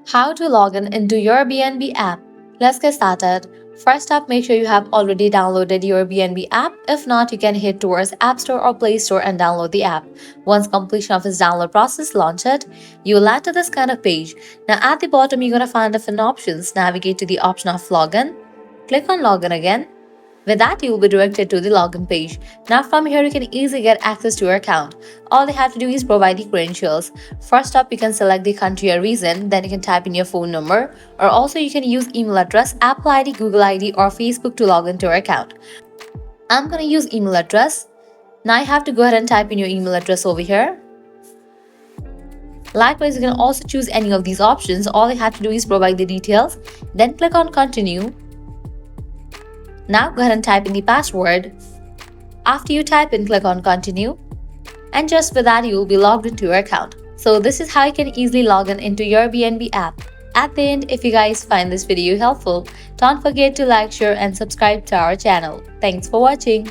How to log in into your Airbnb app. Let's get started. First up, make sure you have already downloaded your Airbnb app. If not, you can head towards App Store or Play Store and download the app. Once completion of its download process, launch it. You will land to this kind of page. Now at the bottom, you're gonna find different options. Navigate to the option of login. Click on login again. With that, you will be directed to the login page. Now from here, you can easily get access to your account. All you have to do is provide the credentials. First up, you can select the country or region, then you can type in your phone number, or also you can use email address, Apple ID, Google ID, or Facebook to log into your account. I'm gonna use email address. Now you have to go ahead and type in your email address over here. Likewise, you can also choose any of these options. All you have to do is provide the details, then click on continue. Now go ahead and type in the password. After you type in, click on continue. And just with that, you will be logged into your account. So this is how you can easily log in into your Airbnb app. At the end, if you guys find this video helpful, don't forget to like, share and subscribe to our channel. Thanks for watching.